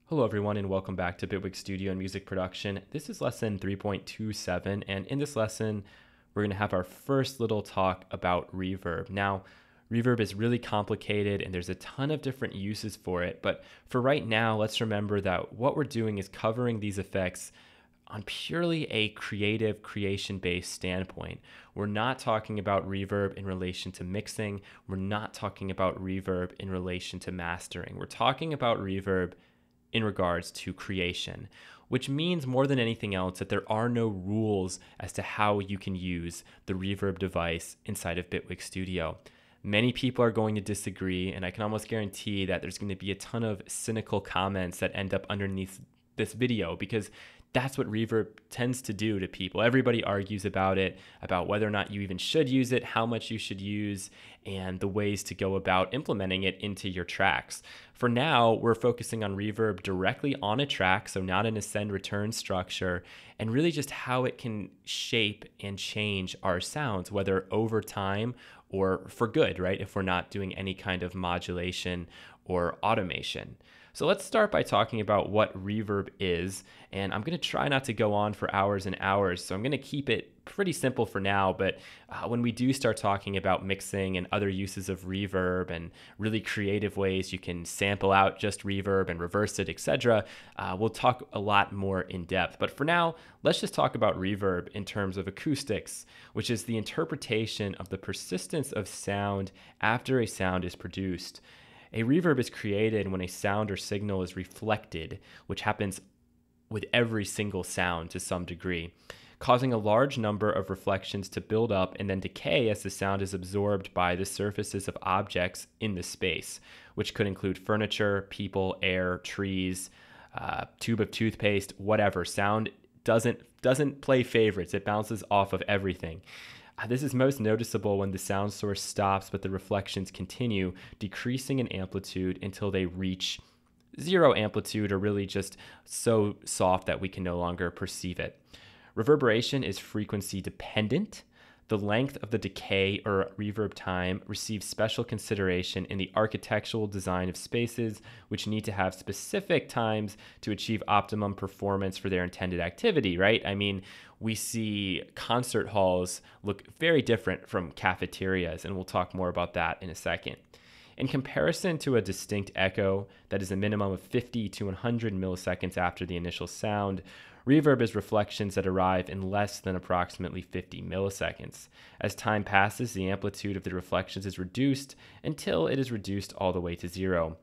Hello everyone and welcome back to Bitwig Studio and Music Production. This is lesson 3.27, and in this lesson we're going to have our first little talk about reverb. Now, reverb is really complicated and there's a ton of different uses for it, but for right now let's remember that what we're doing is covering these effects on purely a creative creation-based standpoint. We're not talking about reverb in relation to mixing. We're not talking about reverb in relation to mastering. We're talking about reverb in regards to creation, which means more than anything else that there are no rules as to how you can use the reverb device inside of Bitwig Studio. Many people are going to disagree, and I can almost guarantee that there's going to be a ton of cynical comments that end up underneath this video because that's what reverb tends to do to people. Everybody argues about it, about whether or not you even should use it, how much you should use, and the ways to go about implementing it into your tracks. For now, we're focusing on reverb directly on a track, so not an ascend-return structure, and really just how it can shape and change our sounds, whether over time or for good, right? If we're not doing any kind of modulation or automation. So let's start by talking about what reverb is, and I'm going to try not to go on for hours and hours, so I'm going to keep it pretty simple for now, but when we do start talking about mixing and other uses of reverb and really creative ways you can sample out just reverb and reverse it, etc., we'll talk a lot more in depth. But for now, let's just talk about reverb in terms of acoustics, which is the interpretation of the persistence of sound after a sound is produced. A reverb is created when a sound or signal is reflected, which happens with every single sound to some degree, causing a large number of reflections to build up and then decay as the sound is absorbed by the surfaces of objects in the space, which could include furniture, people, air, trees, tube of toothpaste, whatever. Sound doesn't play favorites. It bounces off of everything. This is most noticeable when the sound source stops, but the reflections continue, decreasing in amplitude until they reach zero amplitude or really just so soft that we can no longer perceive it. Reverberation is frequency dependent. The length of the decay or reverb time receives special consideration in the architectural design of spaces, which need to have specific times to achieve optimum performance for their intended activity, right? I mean, we see concert halls look very different from cafeterias, and we'll talk more about that in a second. In comparison to a distinct echo that is a minimum of 50 to 100 milliseconds after the initial sound, reverb is reflections that arrive in less than approximately 50 milliseconds. As time passes, the amplitude of the reflections is reduced until it is reduced all the way to zero.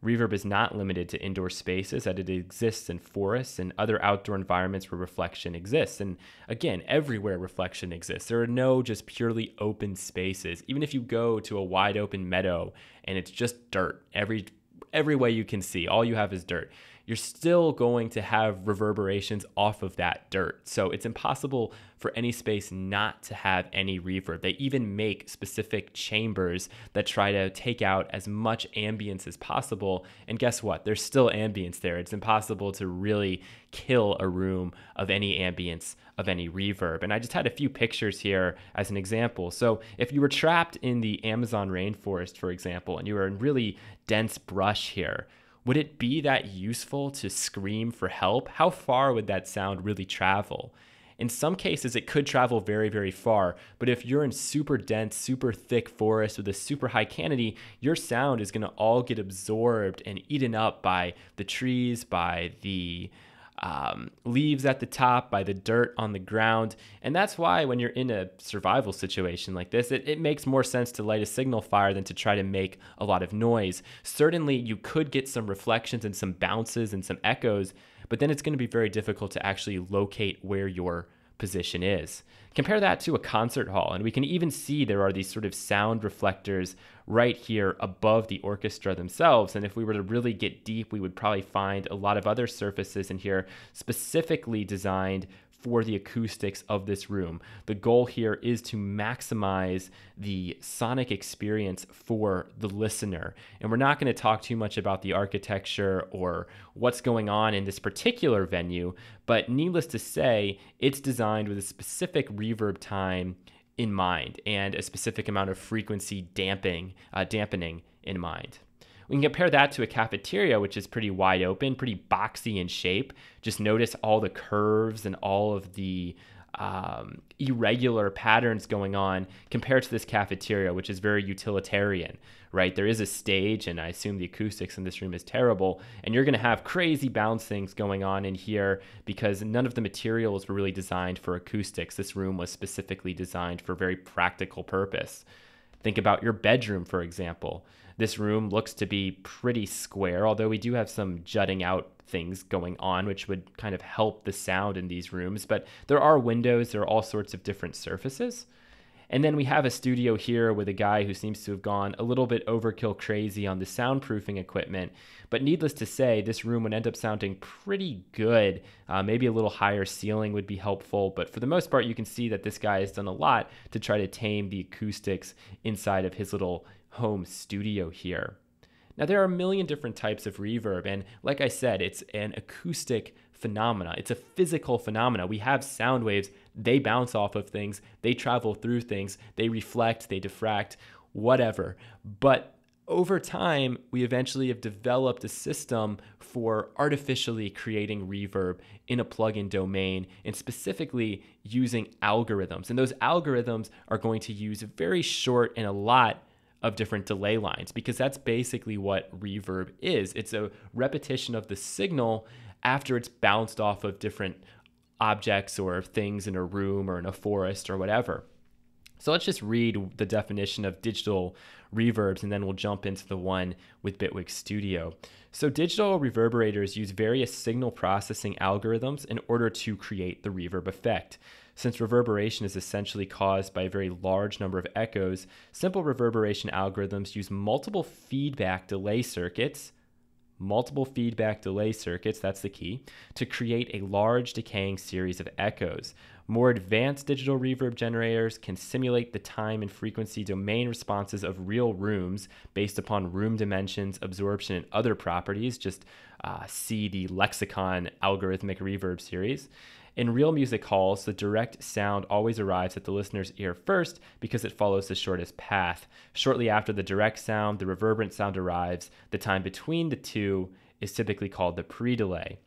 Reverb is not limited to indoor spaces, as it exists in forests and other outdoor environments where reflection exists. And again, everywhere reflection exists. There are no just purely open spaces. Even if you go to a wide open meadow and it's just dirt, every way you can see, all you have is dirt, you're still going to have reverberations off of that dirt. So it's impossible for any space not to have any reverb. They even make specific chambers that try to take out as much ambience as possible. And guess what? There's still ambience there. It's impossible to really kill a room of any ambience, of any reverb. And I just had a few pictures here as an example. So if you were trapped in the Amazon rainforest, for example, and you were in really dense brush here, would it be that useful to scream for help? How far would that sound really travel? In some cases, it could travel very, very far, but if you're in super dense, super thick forest with a super high canopy, your sound is gonna all get absorbed and eaten up by the trees, by the leaves at the top, by the dirt on the ground. And that's why when you're in a survival situation like this, it makes more sense to light a signal fire than to try to make a lot of noise. Certainly you could get some reflections and some bounces and some echoes, but then it's going to be very difficult to actually locate where your position is. Compare that to a concert hall, and we can even see there are these sort of sound reflectors right here above the orchestra themselves. And if we were to really get deep, we would probably find a lot of other surfaces in here specifically designed for the acoustics of this room. The goal here is to maximize the sonic experience for the listener. And we're not going to talk too much about the architecture or what's going on in this particular venue, but needless to say, it's designed with a specific reverb time in mind and a specific amount of frequency dampening in mind. We can compare that to a cafeteria, which is pretty wide open, pretty boxy in shape. Just notice all the curves and all of the irregular patterns going on compared to this cafeteria, which is very utilitarian, right? There is a stage, and I assume the acoustics in this room is terrible, and you're going to have crazy bouncings going on in here because none of the materials were really designed for acoustics. This room was specifically designed for a very practical purpose. Think about your bedroom, for example. This room looks to be pretty square, although we do have some jutting out things going on, which would kind of help the sound in these rooms. But there are windows, there are all sorts of different surfaces. And then we have a studio here with a guy who seems to have gone a little bit overkill crazy on the soundproofing equipment. But needless to say, this room would end up sounding pretty good. Maybe a little higher ceiling would be helpful. But for the most part, you can see that this guy has done a lot to try to tame the acoustics inside of his little home studio here. Now, there are a million different types of reverb, and like I said, it's an acoustic phenomena. It's a physical phenomena. We have sound waves. They bounce off of things. They travel through things. They reflect, they diffract, whatever. But over time, we eventually have developed a system for artificially creating reverb in a plugin domain, and specifically using algorithms. And those algorithms are going to use very short and a lot of different delay lines, because that's basically what reverb is. It's a repetition of the signal after it's bounced off of different objects or things in a room or in a forest or whatever. So let's just read the definition of digital reverbs, and then we'll jump into the one with Bitwig Studio. So digital reverberators use various signal processing algorithms in order to create the reverb effect. Since reverberation is essentially caused by a very large number of echoes, simple reverberation algorithms use multiple feedback delay circuits, that's the key, to create a large decaying series of echoes. More advanced digital reverb generators can simulate the time and frequency domain responses of real rooms based upon room dimensions, absorption, and other properties. Just see the Lexicon Algorithmic Reverb series. In real music halls, the direct sound always arrives at the listener's ear first because it follows the shortest path. Shortly after the direct sound, the reverberant sound arrives. The time between the two is typically called the pre-delay.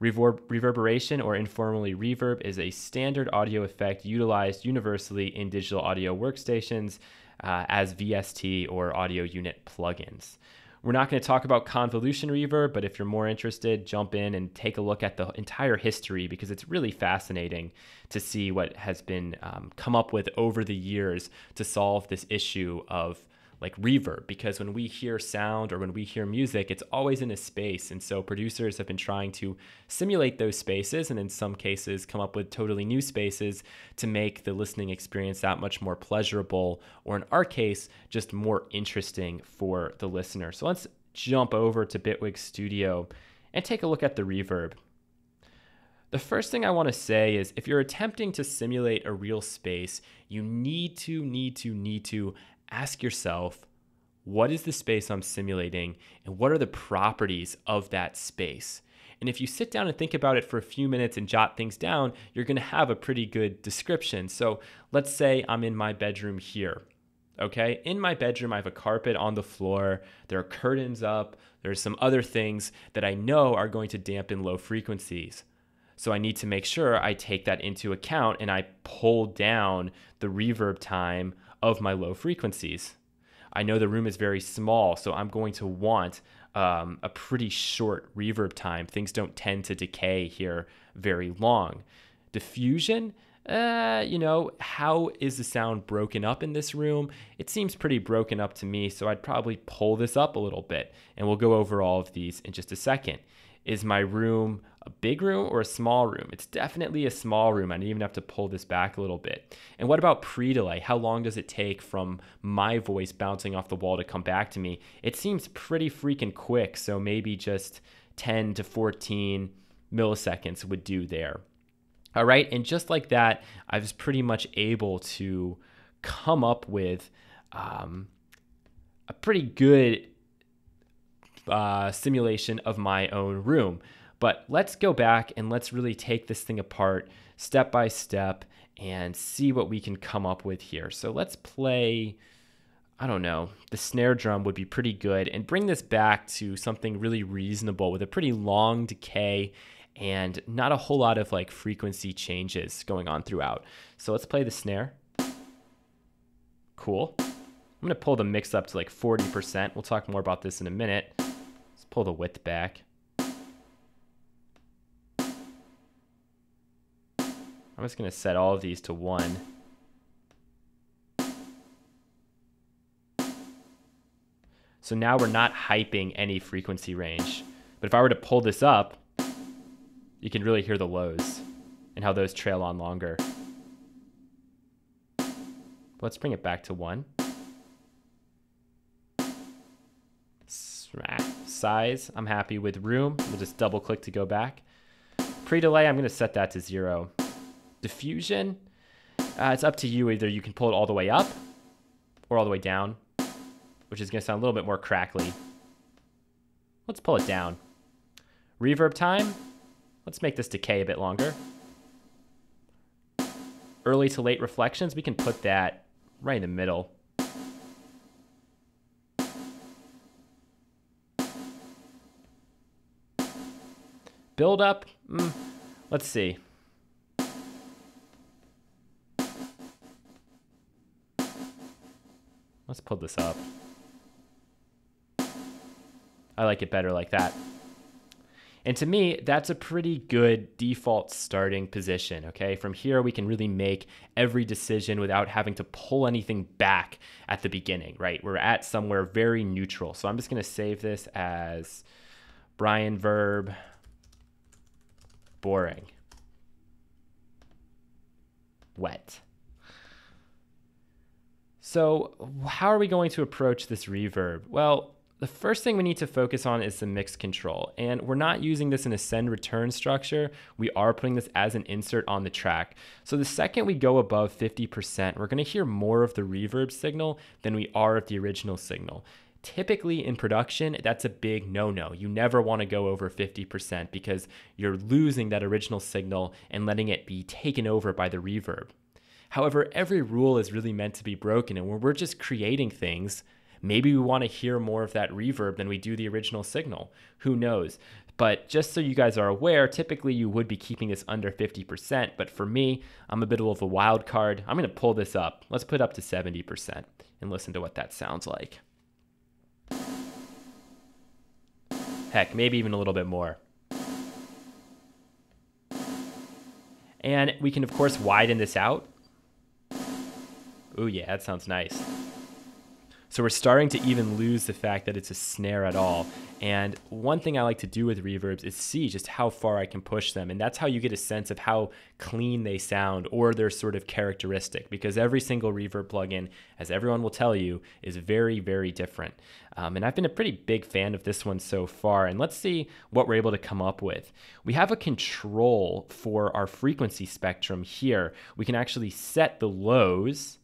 Reverberation, or informally reverb, is a standard audio effect utilized universally in digital audio workstations as VST or audio unit plugins. We're not going to talk about convolution reverb, but if you're more interested, jump in and take a look at the entire history, because it's really fascinating to see what has been come up with over the years to solve this issue of like reverb. Because when we hear sound or when we hear music, it's always in a space. And so producers have been trying to simulate those spaces, and in some cases come up with totally new spaces to make the listening experience that much more pleasurable, or in our case, just more interesting for the listener. So let's jump over to Bitwig Studio and take a look at the reverb. The first thing I want to say is, if you're attempting to simulate a real space, you need to ask yourself, what is the space I'm simulating, and what are the properties of that space? And if you sit down and think about it for a few minutes and jot things down, you're going to have a pretty good description. So let's say I'm in my bedroom here. Okay, in my bedroom, I have a carpet on the floor, there are curtains up, there's some other things that I know are going to dampen low frequencies. So I need to make sure I take that into account and I pull down the reverb time of my low frequencies. I know the room is very small, so I'm going to want a pretty short reverb time. Things don't tend to decay here very long. Diffusion, how is the sound broken up in this room? It seems pretty broken up to me, so I'd probably pull this up a little bit, and we'll go over all of these in just a second. Is my room a big room or a small room? It's definitely a small room. I even have to pull this back a little bit. And what about pre-delay? How long does it take from my voice bouncing off the wall to come back to me? It seems pretty freaking quick, so maybe just 10 to 14 milliseconds would do there. All right, and just like that, I was pretty much able to come up with a pretty good simulation of my own room. But let's go back and let's really take this thing apart step by step and see what we can come up with here. So let's play I don't know, the snare drum would be pretty good, and bring this back to something really reasonable with a pretty long decay and not a whole lot of like frequency changes going on throughout. So let's play the snare. Cool. I'm gonna pull the mix up to like 40%. We'll talk more about this in a minute. Let's pull the width back. I'm just gonna set all of these to 1. So now we're not hyping any frequency range. But if I were to pull this up, you can really hear the lows and how those trail on longer. Let's bring it back to 1. Size, I'm happy with. Room, we'll just double click to go back. Pre-delay, I'm gonna set that to 0. Diffusion, it's up to you. Either you can pull it all the way up or all the way down, which is gonna sound a little bit more crackly. Let's pull it down. Reverb time, let's make this decay a bit longer. Early to late reflections, we can put that right in the middle. Build up, let's see. Let's pull this up. I like it better like that. And to me, that's a pretty good default starting position, okay? From here, we can really make every decision without having to pull anything back at the beginning, right? We're at somewhere very neutral. So I'm just gonna save this as Brian Verb, boring, wet. So how are we going to approach this reverb? Well, the first thing we need to focus on is the mix control. And we're not using this in a send return structure. We are putting this as an insert on the track. So the second we go above 50%, we're gonna hear more of the reverb signal than we are of the original signal. Typically in production, that's a big no-no. You never wanna go over 50% because you're losing that original signal and letting it be taken over by the reverb. However, every rule is really meant to be broken, and when we're just creating things, maybe we want to hear more of that reverb than we do the original signal. Who knows? But just so you guys are aware, typically you would be keeping this under 50%, but for me, I'm a bit of a wild card. I'm going to pull this up. Let's put it up to 70% and listen to what that sounds like. Heck, maybe even a little bit more. And we can, of course, widen this out. Ooh, yeah, that sounds nice. So we're starting to even lose the fact that it's a snare at all. And one thing I like to do with reverbs is see just how far I can push them. And that's how you get a sense of how clean they sound or their sort of characteristic. Because every single reverb plugin, as everyone will tell you, is very, very different. And I've been a pretty big fan of this one so far. And let's see what we're able to come up with. We have a control for our frequency spectrum here. We can actually set the lows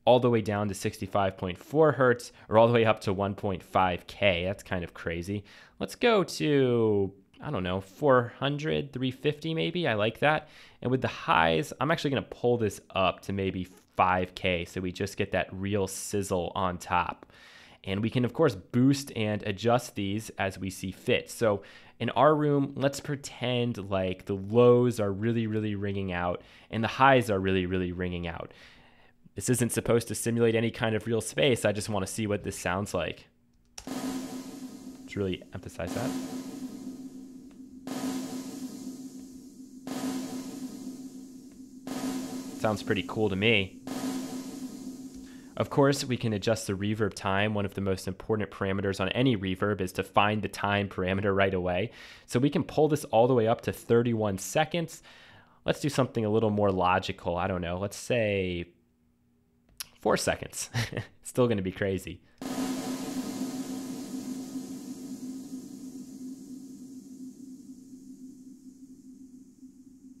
all the way down to 65.4 hertz or all the way up to 1.5K. That's kind of crazy. Let's go to, I don't know, 400, 350 maybe. I like that. And with the highs, I'm actually going to pull this up to maybe 5K so we just get that real sizzle on top. And we can, of course, boost and adjust these as we see fit. So in our room, let's pretend like the lows are really, really ringing out and the highs are really, really ringing out. This isn't supposed to simulate any kind of real space. I just want to see what this sounds like. Let's really emphasize that. Sounds pretty cool to me. Of course, we can adjust the reverb time. One of the most important parameters on any reverb is to find the time parameter right away. So we can pull this all the way up to 31 seconds. Let's do something a little more logical. I don't know. Let's say 4 seconds. Still going to be crazy.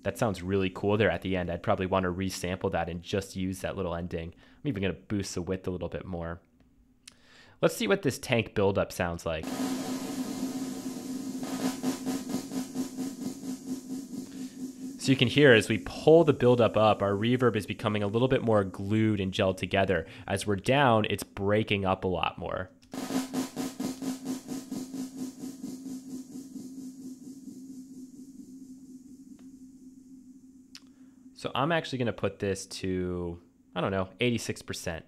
That sounds really cool there at the end. I'd probably want to resample that and just use that little ending. I'm even going to boost the width a little bit more. Let's see what this tank buildup sounds like. So So you can hear as we pull the buildup up, our reverb is becoming a little bit more glued and gelled together. As we're down, it's breaking up a lot more. So I'm actually going to put this to, I don't know, 86%.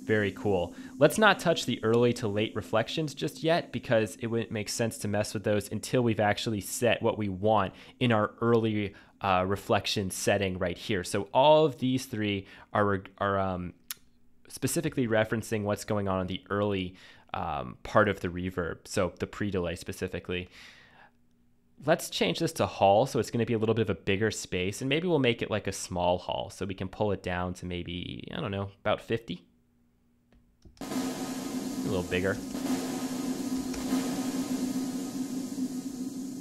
Very cool. Let's not touch the early to late reflections just yet, because it wouldn't make sense to mess with those until we've actually set what we want in our early reflection setting right here. So all of these three are specifically referencing what's going on in the early part of the reverb, so the pre-delay specifically. Let's change this to hall, so it's going to be a little bit of a bigger space, and maybe we'll make it like a small hall, so we can pull it down to maybe, I don't know, about 50. A little bigger.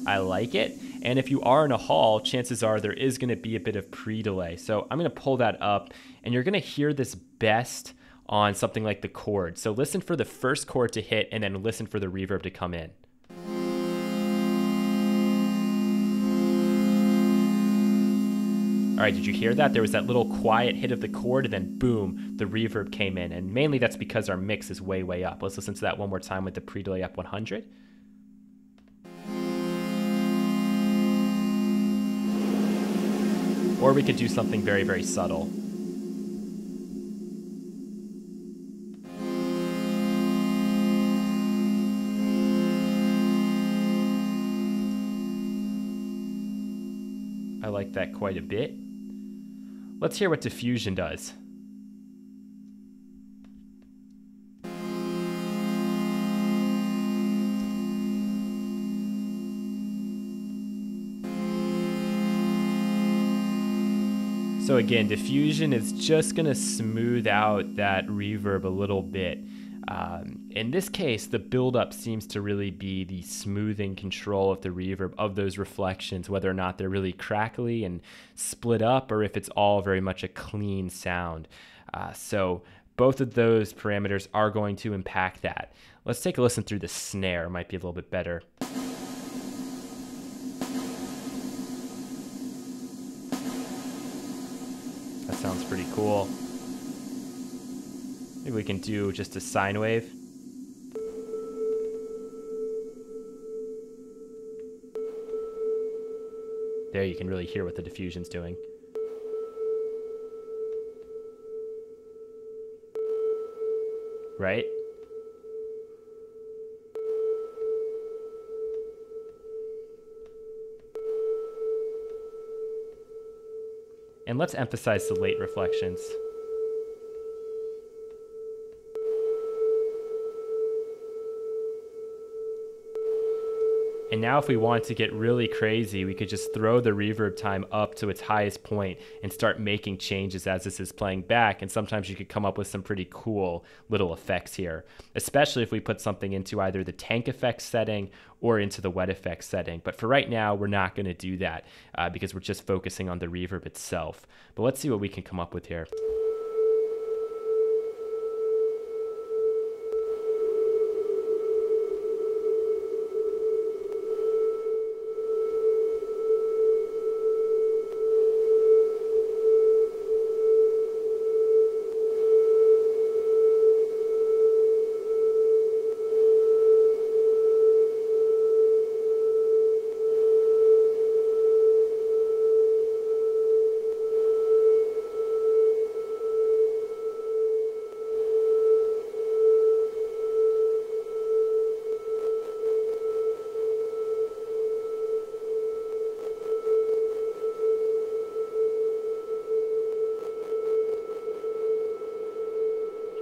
I like it. And if you are in a hall, chances are there is going to be a bit of pre-delay. So I'm going to pull that up, and you're going to hear this best on something like the chord. So listen for the first chord to hit, and then listen for the reverb to come in. All right, did you hear that? There was that little quiet hit of the chord, and then boom, the reverb came in. And mainly that's because our mix is way, way up. Let's listen to that one more time with the pre-delay up 100. Or we could do something very, very subtle. I like that quite a bit. Let's hear what diffusion does. So again, diffusion is just going to smooth out that reverb a little bit. In this case, the buildup seems to really be the smoothing control of the reverb of those reflections, whether or not they're really crackly and split up, or if it's all very much a clean sound. So both of those parameters are going to impact that. Let's take a listen through the snare. It might be a little bit better. That sounds pretty cool. Maybe we can do just a sine wave. There you can really hear what the diffusion's doing. Right? And let's emphasize the late reflections. And now if we want to get really crazy, we could just throw the reverb time up to its highest point and start making changes as this is playing back. And sometimes you could come up with some pretty cool little effects here, especially if we put something into either the tank effects setting or into the wet effects setting. But for right now, we're not going to do that because we're just focusing on the reverb itself. But let's see what we can come up with here.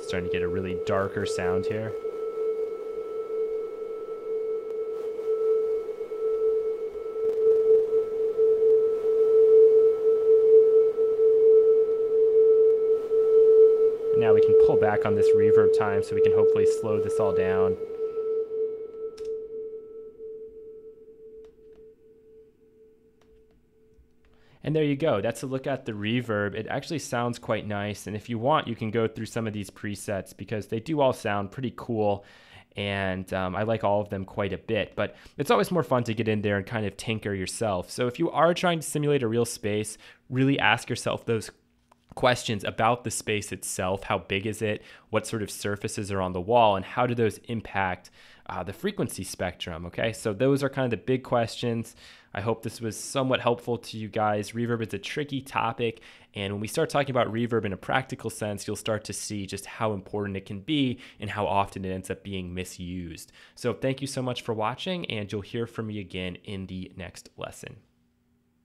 Starting to get a really darker sound here. And now we can pull back on this reverb time so we can hopefully slow this all down. And there you go. That's a look at the reverb. It actually sounds quite nice. And if you want, you can go through some of these presets because they do all sound pretty cool. And I like all of them quite a bit, but it's always more fun to get in there and kind of tinker yourself. So if you are trying to simulate a real space, really ask yourself those questions about the space itself. How big is it? What sort of surfaces are on the wall? And how do those impact the frequency spectrum? Okay, so those are kind of the big questions. I hope this was somewhat helpful to you guys. Reverb is a tricky topic, and when we start talking about reverb in a practical sense, you'll start to see just how important it can be and how often it ends up being misused. So thank you so much for watching, and you'll hear from me again in the next lesson.